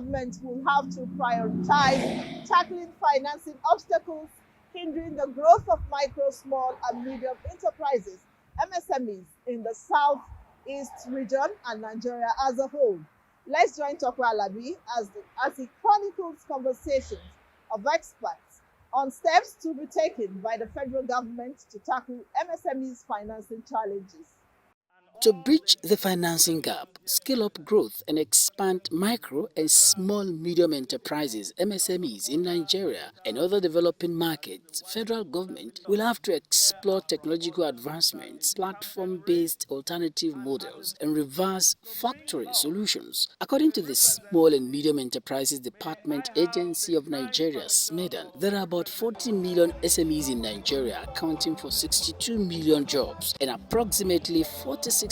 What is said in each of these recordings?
government will have to prioritize tackling financing obstacles hindering the growth of micro, small, and medium enterprises, MSMEs, in the Southeast region and Nigeria as a whole. Let's join Tokwe Alabi as he chronicles conversations of experts on steps to be taken by the federal government to tackle MSMEs' financing challenges. To bridge the financing gap, scale up growth and expand micro and small medium enterprises MSMEs in Nigeria and other developing markets, federal government will have to explore technological advancements, platform-based alternative models and reverse factoring solutions. According to the Small and Medium Enterprises Department Agency of Nigeria, SMEDAN, there are about 40 million SMEs in Nigeria accounting for 62 million jobs and approximately 46%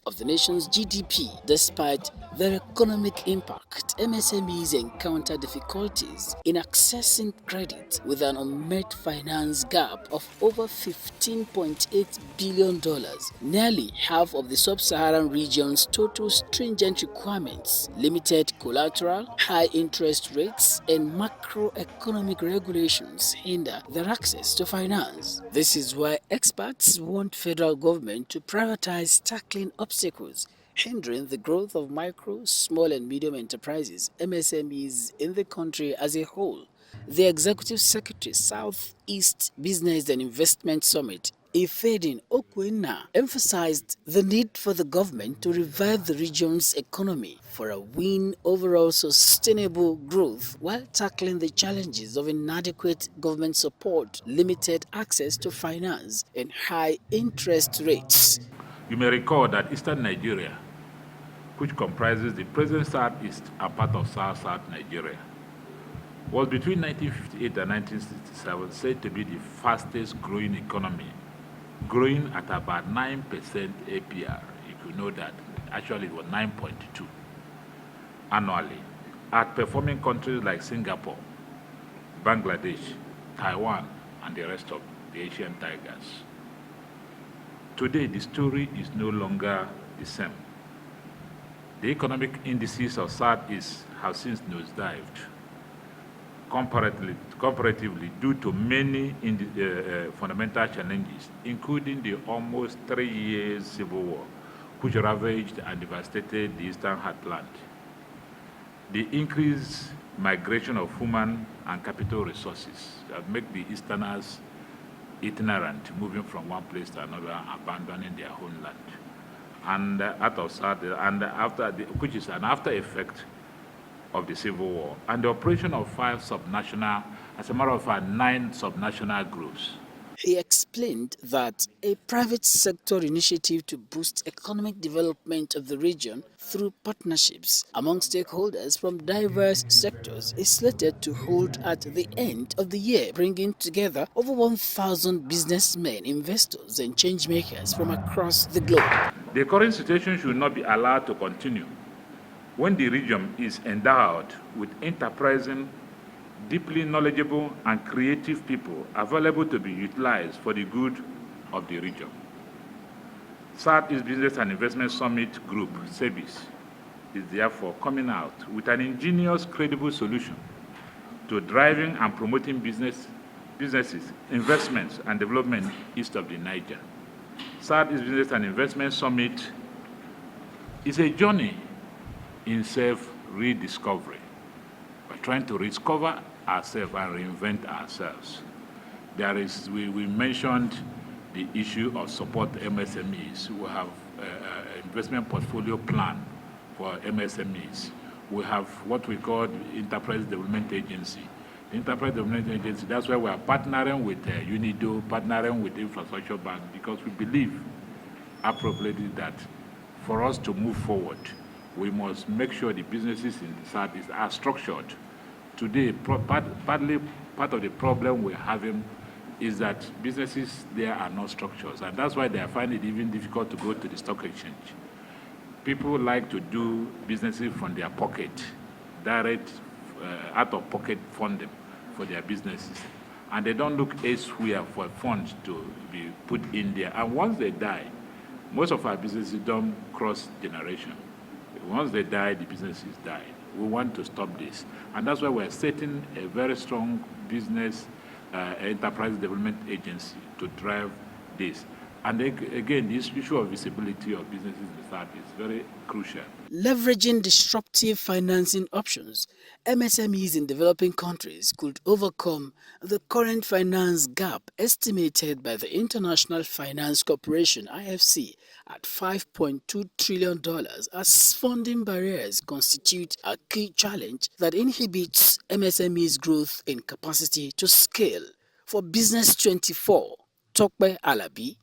of the nation's GDP. Despite their economic impact, MSMEs encounter difficulties in accessing credit with an unmet finance gap of over $15.8 billion. Nearly half of the sub-Saharan region's total stringent requirements, limited collateral, high interest rates, and macroeconomic regulations hinder their access to finance. This is why experts want federal government to prioritize tackling obstacles hindering the growth of micro, small and medium enterprises, MSMEs, in the country as a whole. The Executive Secretary, Southeast Business and Investment Summit, Ifedin Okwena, emphasized the need for the government to revive the region's economy for a win overall sustainable growth while tackling the challenges of inadequate government support, limited access to finance, and high interest rates. You may recall that Eastern Nigeria, which comprises the present Southeast and part of South Nigeria, was between 1958 and 1967 said to be the fastest growing economy, growing at about 9% APR. If you know that, actually it was 9.2 annually, outperforming countries like Singapore, Bangladesh, Taiwan, and the rest of the Asian tigers. Today, the story is no longer the same. The economic indices of Southeast have since nosedived, comparatively due to many fundamental challenges, including the almost 3 years civil war, which ravaged and devastated the Eastern heartland. The increased migration of human and capital resources that make the Easterners itinerant, moving from one place to another, abandoning their homeland, and out of South, and which is an after effect of the Civil War, and the operation of 5 subnational, as a matter of fact, 9 subnational groups. He explained that a private sector initiative to boost economic development of the region through partnerships among stakeholders from diverse sectors is slated to hold at the end of the year, bringing together over 1,000 businessmen, investors, and changemakers from across the globe. The current situation should not be allowed to continue when the region is endowed with enterprising, deeply knowledgeable and creative people available to be utilized for the good of the region. Southeast Business and Investment Summit Group, SEBIS, is therefore coming out with an ingenious, credible solution to driving and promoting businesses, investments, and development east of the Niger. Southeast Business and Investment Summit is a journey in self-rediscovery. We're trying to rediscover ourselves and reinvent ourselves. We mentioned the issue of support MSMEs. We have an investment portfolio plan for MSMEs. We have what we call the Enterprise Development Agency. The Enterprise Development Agency, that's why we are partnering with UNIDO, partnering with Infrastructure Bank, because we believe appropriately that for us to move forward, we must make sure the businesses in the Southeast are structured. Today, part of the problem we're having is that businesses there are not structured, and that's why they find it even difficult to go to the stock exchange. People like to do businesses from their pocket, direct, out-of-pocket funding for their businesses, and they don't look elsewhere for funds to be put in there. And once they die, most of our businesses don't cross generation. Once they die, the businesses die. We want to stop this. And that's why we're setting a very strong business enterprise development agency to drive this. And again, this issue of visibility of businesses in the South is very crucial. Leveraging disruptive financing options, MSMEs in developing countries could overcome the current finance gap estimated by the International Finance Corporation (IFC) at $5.2 trillion, as funding barriers constitute a key challenge that inhibits MSMEs' growth in capacity to scale. For Business 24, Tokpe Alabi,